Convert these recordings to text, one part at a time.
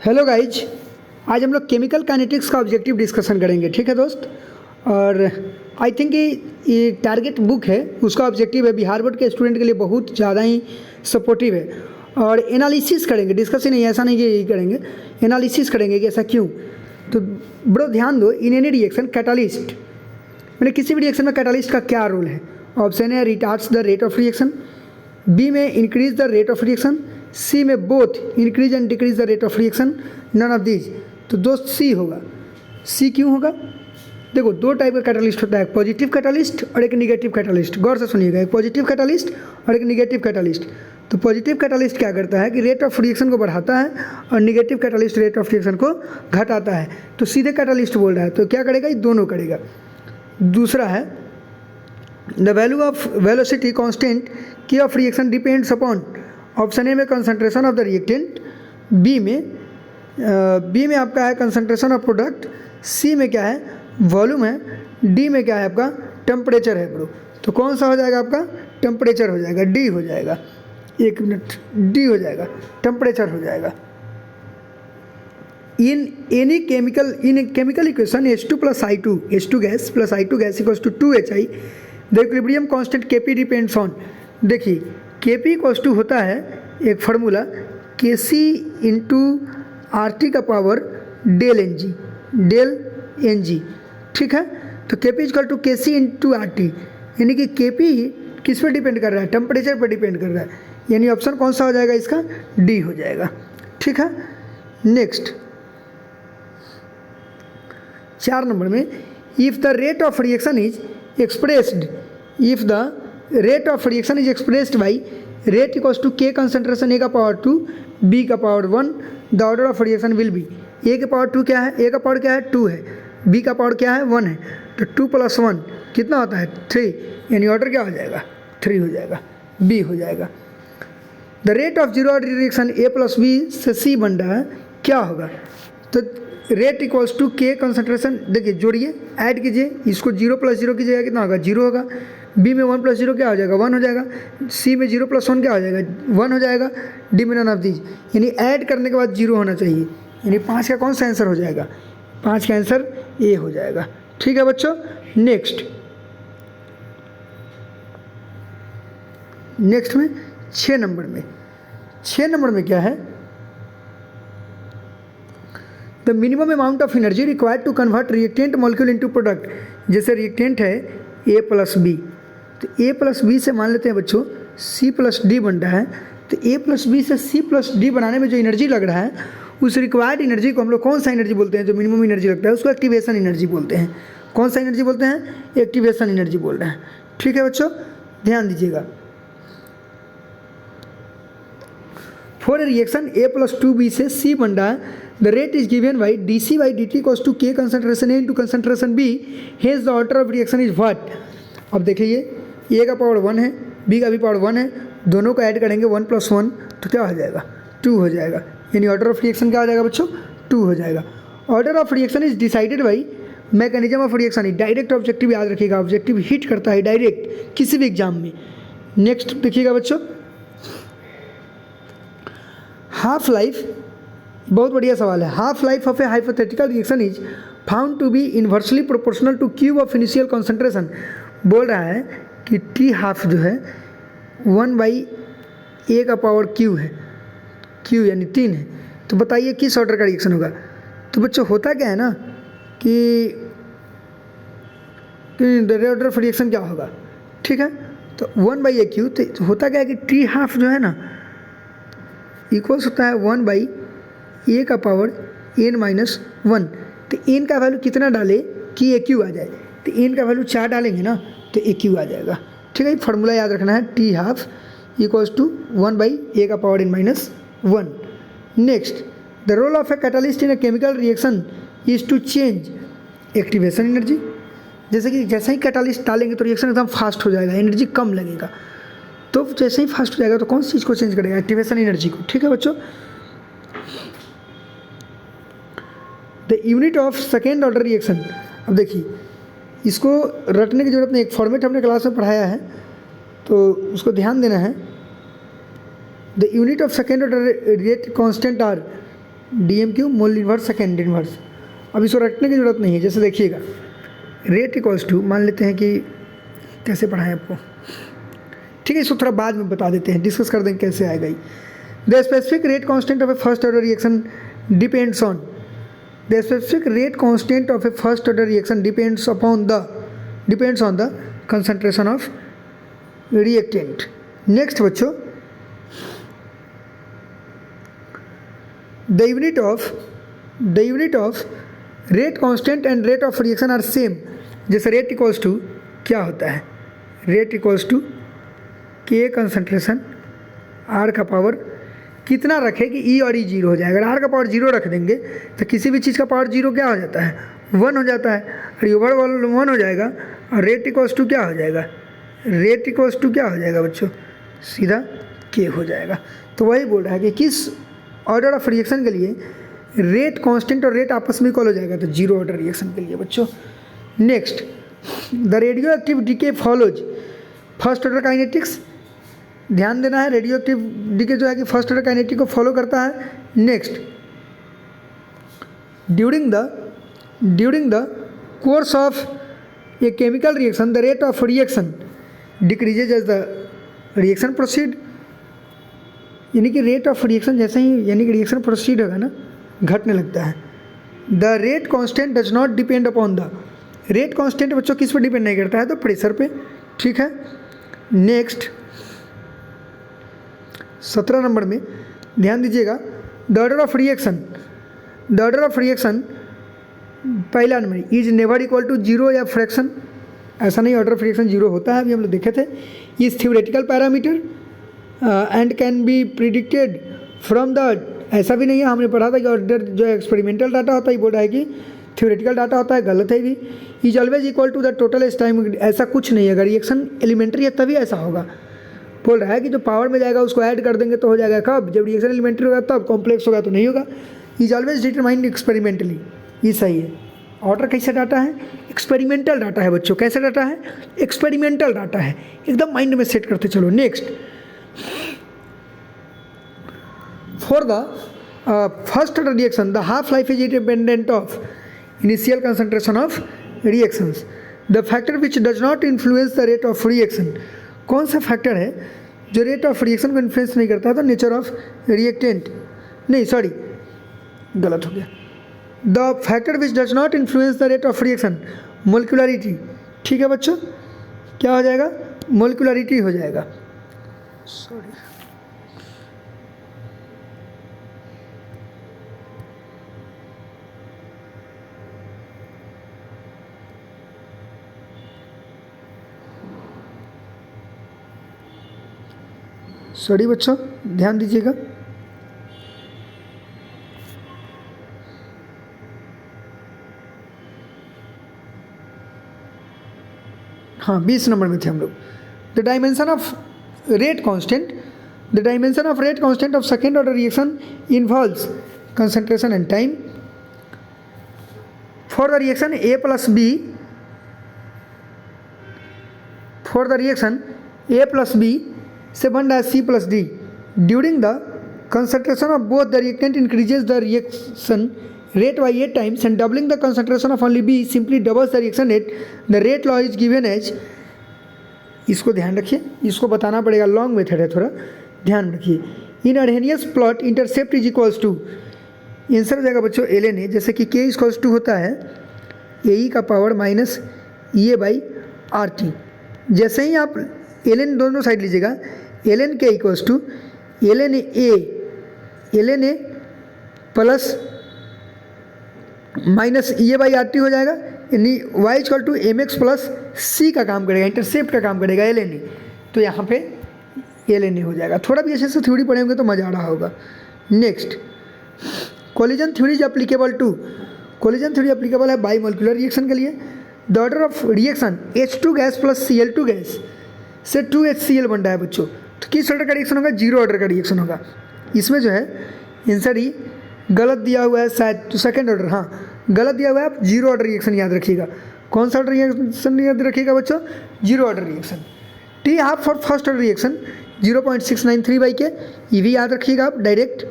Hello guys, आज हम लोग केमिकल काइनेटिक्स का ऑब्जेक्टिव डिस्कशन करेंगे। ठीक है दोस्त। और आई थिंक ये टारगेट बुक है, उसका ऑब्जेक्टिव है बिहार बोर्ड के स्टूडेंट के लिए बहुत ज़्यादा ही सपोर्टिव है। और एनालिसिस करेंगे, डिस्कशन नहीं, ऐसा नहीं कि यही करेंगे, एनालिसिस करेंगे कि ऐसा क्यों। तो बड़ो ध्यान दो, इन एनी रिएक्शन कैटालिस्ट, मैंने किसी भी रिएक्शन में कैटालिस्ट का क्या रोल है। ऑप्शन है retards the rate of reaction, B में increase the rate of reaction, C में both increase and decrease the rate of reaction, none of these. तो दोस्त सी होगा। सी क्यों होगा? देखो, दो टाइप का कैटालिस्ट होता है, एक पॉजिटिव कैटालिस्ट और एक निगेटिव कैटालिस्ट। गौर से सुनिएगा, एक पॉजिटिव कैटालिस्ट और एक निगेटिव कैटालिस्ट। तो पॉजिटिव कैटालिस्ट क्या करता है कि रेट ऑफ रिएक्शन को बढ़ाता है और negative catalyst rate of reaction को घटाता है। तो सीधे कैटालिस्ट बोल रहा है, तो क्या करेगा? ये दोनों करेगा। दूसरा है the value of velocity constant k of reaction depends upon, option A में concentration of the reactant, B में आपका है कंसंट्रेशन ऑफ प्रोडक्ट, सी में क्या है? वॉल्यूम है, डी में क्या है? आपका टेम्परेचर है ब्रो। तो कौन सा हो जाएगा? आपका टेम्परेचर हो जाएगा, डी हो जाएगा। एक मिनट, डी हो जाएगा, टेम्परेचर हो जाएगा। In chemical equation H2 plus I2, H2 gas plus I2 gas equals to 2HI, the equilibrium constant Kp depends on. देखिए, Kp इक्वल्स टू होता है एक फार्मूला Kc इंटू RT का पावर डेल Ng, ठीक है। तो Kp equal to Kc into RT, यानी कि Kp किस पर डिपेंड कर रहा है? टेम्परेचर पर डिपेंड कर रहा है। यानी ऑप्शन कौन सा हो जाएगा? इसका डी हो जाएगा। ठीक है। नेक्स्ट 4 नंबर में, if the rate of reaction is expressed by rate equals to K concentration A का पावर 2 B का power 1, the order of reaction will be. A का पावर 2 क्या है? A का पावर क्या है? 2 है। B का पावर क्या है? 1 है। तो 2 + 1 कितना होता है? 3, यानी ऑर्डर क्या हो जाएगा? 3 हो जाएगा, B हो जाएगा। The rate of zero order reaction A + B से C बन रहा है, क्या होगा? तो rate equals to K concentration, देखिए जोड़िए, ऐड कीजिए, इसको 0 + 0 कीजिएगा, कितना होगा? 0 होगा। B में 1 + 0 क्या हो जाएगा? 1 हो जाएगा। C में 0 + 1 क्या हो जाएगा? 1 हो जाएगा। D में नन ऑफ दीज, यानी ऐड करने के बाद 0 होना चाहिए। यानी 5 का कौन सा आंसर हो जाएगा? 5 का आंसर A हो जाएगा। ठीक है बच्चों। नेक्स्ट में 6 नंबर में क्या है? The minimum amount of energy required to convert reactant molecule into product. जैसे रिएक्टेंट है A + B, तो A + B से मान लेते हैं बच्चों C + D बन रहा है। तो A + B से C + D बनाने में जो एनर्जी लग रहा है, उस रिक्वायर्ड एनर्जी को हम लोग कौन सा एनर्जी बोलते हैं? जो मिनिमम एनर्जी लगता है उसको एक्टिवेशन एनर्जी बोलते हैं। कौन सा एनर्जी बोलते हैं? एक्टिवेशन एनर्जी बोल रहे हैं। ठीक है बच्चों, ध्यान दीजिएगा। For a reaction A + 2B से C बन रहा है, the rate is given by dC/dt equals to K concentration A into concentration B, has the order of reaction is what? अब देखिए, A का पावर 1 है, B का भी पावर 1 है, दोनों को ऐड करेंगे 1 + 1 तो क्या हो जाएगा? 2 हो जाएगा। यानी ऑर्डर ऑफ रिएक्शन क्या हो जाएगा बच्चों? 2 हो जाएगा। Order of reaction is decided by mechanism of reaction. Direct objective याद रखिएगा, ऑब्जेक्टिव हिट करता है डायरेक्ट किसी भी एग्जाम में। नेक्स्ट देखिएगा बच्चों, हाफ लाइफ, बहुत बढ़िया सवाल है। Half life of a hypothetical reaction is found to be inversely proportional to cube of initial concentration. बोल रहा है कि T हाफ जो है 1/A का पावर Q है, Q यानी 3 है। तो बताइए किस ऑर्डर का रिएक्शन होगा? तो बच्चों होता क्या है ना कि ऑर्डर ऑफ रिएक्शन क्या होगा? ठीक है, तो 1/AQ, तो होता क्या है कि T हाफ जो है ना इक्वल्स होता है 1/A का पावर n-1। तो n का वैल्यू कितना डाले कि AQ आ जाए? तो n का वैल्यू 4 डालेंगे ना तो AQ आ जाएगा। ठीक है, फार्मूला याद रखना है, T half equals to 1/A का power n-1। Next, the role of a catalyst in a chemical reaction is to change activation energy. जैसे कि जैसे ही कैटालिस्ट डालेंगे तो रिएक्शन एकदम फास्ट हो जाएगा, एनर्जी कम लगेगा। तो जैसे ही फास्ट हो जाएगा तो कौन सी चीज़ को चेंज करेगा? एक्टिवेशन एनर्जी को। ठीक है बच्चों। The unit of second order reaction, अब देखिए इसको रटने की जरूरत नहीं, एक फॉर्मेट हमने क्लास में पढ़ाया है तो उसको ध्यान देना है। The unit of second order rate constant are DMQ mole inverse second inverse. अब इसको रखने की ज़रूरत नहीं है। जैसे देखिएगा रेट इक्वल्स टू, मान लेते हैं कि कैसे पढ़ाएं आपको, ठीक है, इसको थोड़ा बाद में बता देते हैं, डिस्कस कर देंगे कैसे आएगा ही। The specific rate constant of a first order reaction depends on, the specific rate constant of a first order reaction depends on the concentration of reactant. Next बच्चों, the unit of rate constant and rate of reaction are same. जैसे rate equals to क्या होता है, rate equals to k concentration R का power कितना रखे कि ई और ई जीरो हो जाएगा। अगर आर का पावर जीरो रख देंगे तो किसी भी चीज़ का पावर जीरो क्या हो जाता है, वन हो जाता है, और ओवरऑल वन हो जाएगा। और रेट इक्वल्स टू क्या हो जाएगा, रेट इक्वल्स टू क्या हो जाएगा बच्चों, सीधा के हो जाएगा। तो वही बोल रहा है कि किस ऑर्डर ऑफ रिएक्शन के लिए रेट कांस्टेंट और रेट आपस में इक्वल हो जाएगा, तो जीरो ऑर्डर रिएक्शन के लिए बच्चों। Next, the radioactive decay follows first order kinetics. ध्यान देना है, रेडियो एक्टिव डीके जो है कि फर्स्ट ऑर्डर काइनेटिक को फॉलो करता है। Next, during the course of a chemical reaction the rate of reaction decreases as the reaction proceed. यानी कि रेट ऑफ रिएक्शन जैसे ही यानी कि रिएक्शन प्रोसीड होगा ना, घटने लगता है। The rate constant does not depend upon the, rate constant बच्चों किस पर डिपेंड नहीं करता है, तो प्रेशर पे, ठीक है। नेक्स्ट 17 नंबर में ध्यान दीजिएगा, द ऑर्डर ऑफ रिएक्शन पहला number is never equal to zero या फ्रैक्शन। ऐसा नहीं, ऑर्डर ऑफ रिएक्शन जीरो होता है, अभी हम लोग देखे थे। Is theoretical parameter and can be predicted from the, ऐसा भी नहीं है, हमने पढ़ा था कि ऑर्डर जो एक्सपेरिमेंटल डाटा होता है, बोल रहा है कि थ्योरेटिकल डाटा होता है, गलत है भी। Is always equal to the total time, ऐसा कुछ नहीं है। अगर रिएक्शन एलिमेंट्री है तभी ऐसा होगा। बोल रहा है कि जो पावर में जाएगा उसको ऐड कर देंगे तो हो जाएगा कब, जब रिएक्शन एलिमेंट्री होगा तब, कॉम्प्लेक्स होगा तो नहीं होगा। इज ऑलवेज डिटरमाइंड एक्सपेरिमेंटली, ये सही है। ऑर्डर कैसा डाटा है, एक्सपेरिमेंटल डाटा है बच्चों। कैसा डाटा है, एक्सपेरिमेंटल डाटा है, एकदम माइंड में सेट करते चलो। Next, for the first order reaction the half life is independent of initial concentration of reactions. The factor which does not influence the rate of reaction. कौन सा factor है जो rate of reaction को influence नहीं करता है, तो nature of reactant, नहीं सॉरी गलत हो गया। The factor which does not influence the rate of reaction, molecularity, ठीक है बच्चों, क्या हो जाएगा, मोलिकुलरिटी हो जाएगा। सॉरी, सॉरी बच्चों, ध्यान दीजिएगा। हाँ 20 नंबर में थे हम लोग। The dimension of rate constant of second order reaction involves concentration and time. For the reaction A plus B से बन रहा है C plus D। During the concentration of both the reactant increases the reaction rate by 8 times and doubling the concentration of only B simply doubles the reaction rate. The rate law is given as, इसको ध्यान रखिए, इसको बताना पड़ेगा, long method है थोड़ा, ध्यान रखिए। In Arrhenius plot intercept is equals to, answer हो जाएगा बच्चों ln a, जैसे कि k इक्वल्स टू होता है AE का power minus EA by RT। जैसे ही आप ln दोनों साइड लीजिएगा, ln k equals to ln a plus minus EA by RT हो जाएगा, यानी y equal to mx plus c का काम करेगा, इंटरसेप्ट का काम करेगा ln a, तो यहाँ पे ln a हो जाएगा। थोड़ा भी अच्छे से थ्योरी पढ़ेंगे तो मज़ा आ रहा होगा। Next, collision theory is applicable to, collision theory applicable है बाई मोलिकुलर रिएक्शन के लिए। The order of reaction H2 gas plus Cl2 gas से 2HCl बन रहा है बच्चों, तो किस ऑर्डर का रिएक्शन होगा, जीरो ऑर्डर का रिएक्शन होगा। इसमें जो है आंसर ही गलत दिया हुआ है शायद, तो सेकंड ऑर्डर, हाँ गलत दिया हुआ है, आप जीरो ऑर्डर रिएक्शन याद रखिएगा। कौन सा ऑर्डर रिएक्शन याद रखिएगा बच्चों, zero order reaction. T half for first order reaction 0.693 by के, ये भी याद रखिएगा आप direct.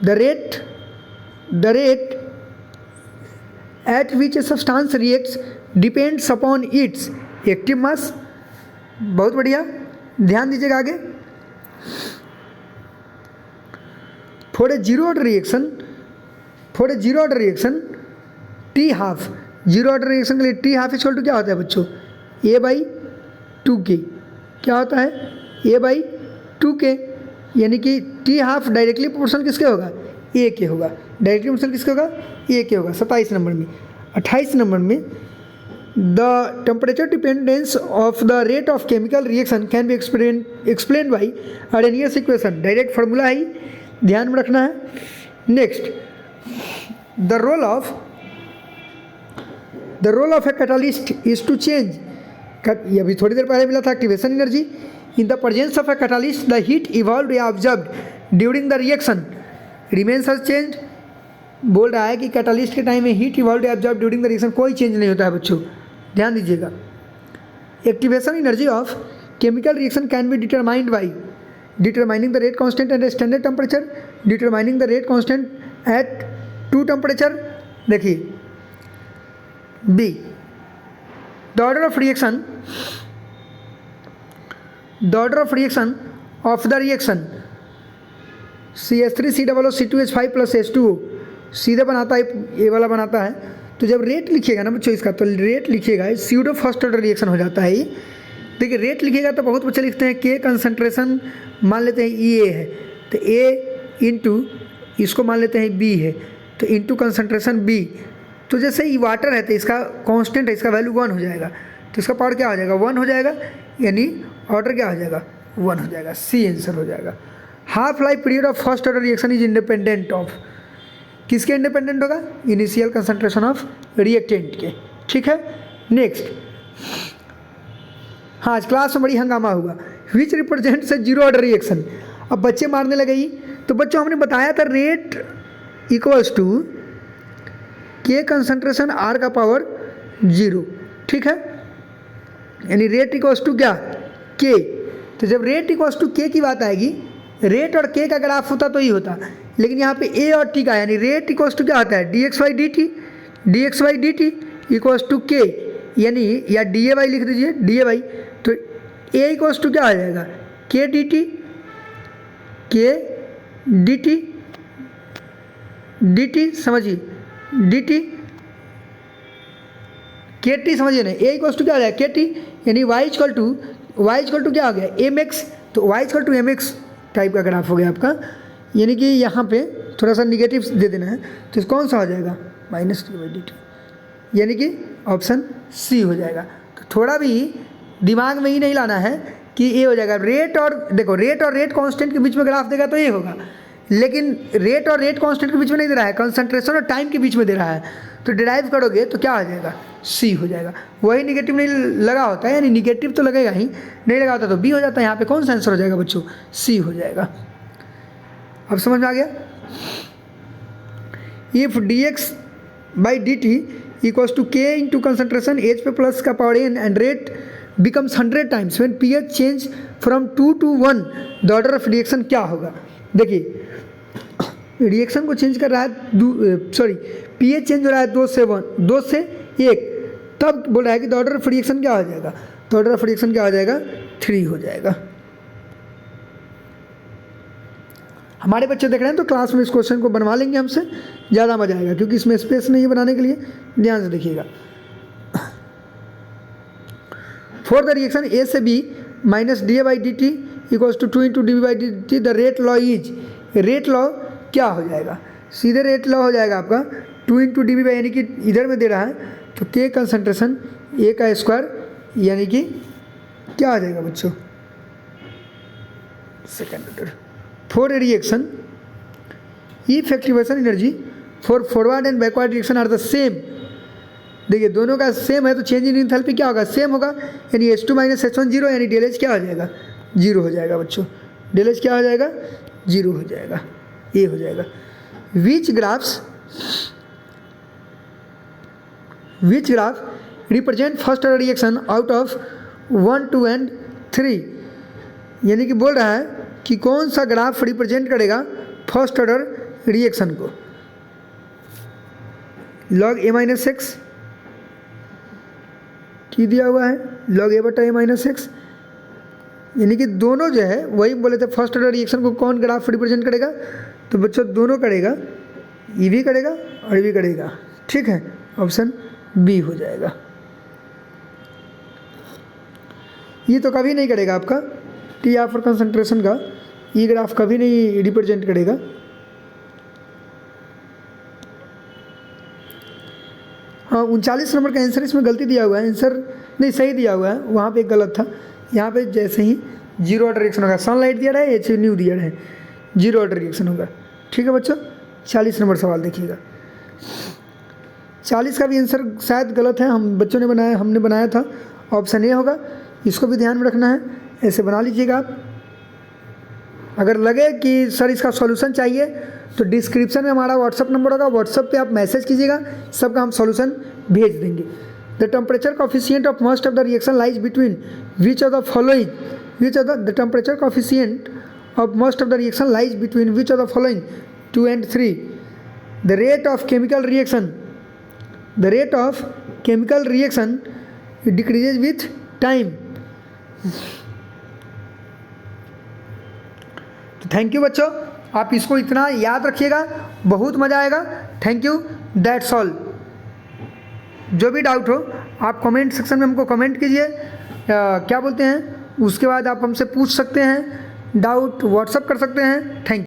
The rate at which a substance reacts depends upon its active mass. बहुत बढ़िया, ध्यान दीजिएगा आगे। For a zero order reaction T half, zero order reaction के लिए टी हाफ इक्वल टू क्या होता है बच्चों, a/2k। क्या होता है, a/2k, यानी कि टी हाफ डायरेक्टली प्रोपोर्शनल किसके होगा, a के होगा। डायरेक्टली प्रोपोर्शनल किसके होगा, a के होगा। 27 नंबर में। 28 नंबर में the temperature dependence of the rate of chemical reaction can be explain by Arrhenius equation. Direct formula है, ध्यान में रखना है। Next, the role of a catalyst is to change, ये अभी थोड़ी देर पहले मिला था, activation energy. In the presence of a catalyst the heat evolved या observed during the reaction remains as change. बोल रहा है कि कैटालिस्ट के टाइम में हीट इवॉल्व्ड या ऑब्जर्व्ड ड्यूरिंग द रिएक्शन कोई चेंज नहीं होता है बच्चों, ध्यान दीजिएगा। Activation energy of chemical reaction can be determined by determining the rate constant at standard temperature, determining the rate constant at 2 temperature. देखिए B, the order of reaction of the reaction CH3COO2H5 plus H2O सीधे बनाता है, ये वाला बनाता है। तो जब रेट लिखिएगा ना बच्चों इसका, तो रेट लिखिएगा स्यूडो फर्स्ट ऑर्डर रिएक्शन हो जाता है ये। देखिए रेट लिखिएगा तो बहुत बच्चे लिखते हैं के कंसंट्रेशन मान लेते हैं EA है, तो A इंटू इसको मान लेते हैं B है, तो इंटू कंसंट्रेशन B। तो जैसे ये वाटर है तो इसका कांस्टेंट है, इसका वैल्यू 1 हो जाएगा, तो इसका पावर क्या हो जाएगा, 1 हो जाएगा, यानी ऑर्डर क्या हो जाएगा, 1 हो जाएगा। सी आंसर हो जाएगा। Half life period of first order reaction is independent of, किसके इंडिपेंडेंट होगा, इनिशियल कंसंट्रेशन ऑफ रिएक्टेंट के। ठीक है, नेक्स्ट। हाँ, आज क्लास में बड़ी हंगामा हुआ। विच रिप्रेजेंट्स ए जीरो ऑर्डर रिएक्शन। अब बच्चे मारने लगे ही, तो बच्चों हमने बताया था rate equals to k concentration R का पावर 0। ठीक है, यानी रेट इक्वल्स टू क्या, के। तो जब रेट इक्वल्स टू के की बात आएगी, रेट और के का ग्राफ होता तो ही होता, लेकिन यहाँ पे ए और टी का, यानी रेट इक्वल्स टू क्या होता है, dx/dt इक्वल्स टू के, यानी या dy लिख दीजिए, dy। तो ए इक्वल्स टू क्या आ जाएगा, के dt समझिए, dt के टी समझिए ना, ए इक्वल्स टू क्या आ जाएगा, के टी, यानी y इक्वल टू क्या हो गया, mx। तो y equal to mx type का ग्राफ हो गया आपका, यानी कि यहाँ पे थोड़ा सा निगेटिव दे देना है, तो कौन सा हो जाएगा, -t/dt, यानी कि ऑप्शन सी हो जाएगा। तो थोड़ा भी दिमाग में ही नहीं लाना है कि ये हो जाएगा। रेट और देखो, रेट और रेट कांस्टेंट के बीच में ग्राफ देगा तो ये होगा, लेकिन रेट और रेट कांस्टेंट के बीच में नहीं दे रहा है, कंसंट्रेशन और टाइम के बीच में दे रहा है, तो डिराइव करोगे तो क्या हो जाएगा, सी हो जाएगा। वही निगेटिव नहीं लगा होता है, यानी निगेटिव तो लगेगा ही, नहीं लगा होता तो बी हो जाता है। यहाँ पे कौन सा आंसर हो जाएगा बच्चों, सी हो जाएगा। अब समझ में आ गया। इफ dx/dt इक्वल्स टू के इंटू कंसंट्रेशन H पे प्लस का power n and rate becomes 100 times when pH change from 2 to 1, the order of reaction क्या होगा। देखिए रिएक्शन को चेंज कर रहा है, pH चेंज हो रहा है 2 से 1, तब बोल रहा है कि द ऑर्डर ऑफ रिएक्शन क्या हो जाएगा, तो ऑर्डर ऑफ रिएक्शन क्या हो जाएगा, 3 हो जाएगा। हमारे बच्चे देख रहे हैं तो क्लास में इस क्वेश्चन को बनवा लेंगे हमसे, ज़्यादा मजा आएगा, क्योंकि इसमें स्पेस नहीं है बनाने के लिए। ध्यान से देखिएगा। फॉर द रिएक्शन ए से B -dy/dt equals to 2 × dv/dt, the rate law is, rate law क्या हो जाएगा, सीधे रेट लॉ हो जाएगा आपका 2 × dv/, यानी कि इधर में दे रहा है तो के कंसंट्रेशन ए का स्क्वायर, यानी कि क्या आ जाएगा बच्चों, second order. For a reaction if activation energy for forward and backward reaction are the same. देखिए दोनों का सेम है तो चेंज इन एंथैल्पी क्या होगा, सेम होगा, यानी H2 - H1 0, यानी ΔH क्या हो जाएगा, 0 हो जाएगा बच्चों। ΔH क्या हो जाएगा, 0 हो जाएगा, ये हो जाएगा। Which graph represent first order reaction out of 1, 2 and 3, यानी कि बोल रहा है कि कौन सा ग्राफ रिप्रेजेंट करेगा फर्स्ट ऑर्डर रिएक्शन को, log a minus x T दिया हुआ है, log a बटा a माइनस एक्स, यानी कि दोनों जो है वही बोले थे फर्स्ट ऑर्डर रिएक्शन को कौन ग्राफ रिप्रेजेंट करेगा, तो बच्चों दोनों करेगा, ई भी करेगा और भी करेगा, ठीक है, ऑप्शन बी हो जाएगा। ये तो कभी नहीं करेगा आपका टी आर कंसंट्रेशन का, ई ग्राफ कभी नहीं रिप्रेजेंट करेगा। हाँ 39 नंबर का आंसर इसमें गलती दिया हुआ है, आंसर नहीं सही दिया हुआ है, वहाँ पे एक गलत था। यहाँ पे जैसे ही जीरो ऑर्डर रिएक्शन होगा, सनलाइट दिया रहा है, एच न्यू दिया रहा है, जीरो ऑर्डर रिएक्शन होगा, ठीक है बच्चों। 40 नंबर सवाल देखिएगा, 40 का भी आंसर शायद गलत है, हम बच्चों ने बनाया, हमने बनाया था, ऑप्शन ए होगा, इसको भी ध्यान में रखना है, ऐसे बना लीजिएगा आप। अगर लगे कि सर इसका सॉल्यूशन चाहिए तो डिस्क्रिप्शन में हमारा व्हाट्सअप नंबर होगा, व्हाट्सअप पे आप मैसेज कीजिएगा, सबका हम सॉल्यूशन भेज देंगे। The temperature coefficient of most of the reaction lies between which of the following, which of the temperature coefficient of most of the reaction lies between which of the following 2 and 3, the rate of chemical reaction, the rate of chemical reaction decreases with time. तो thank you बच्चों, आप इसको इतना याद रखिएगा, बहुत मज़ा आएगा। Thank you, that's all. जो भी डाउट हो आप कमेंट सेक्शन में हमको कमेंट कीजिए, क्या बोलते हैं, उसके बाद आप हमसे पूछ सकते हैं, डाउट व्हाट्सअप कर सकते हैं। Thank you.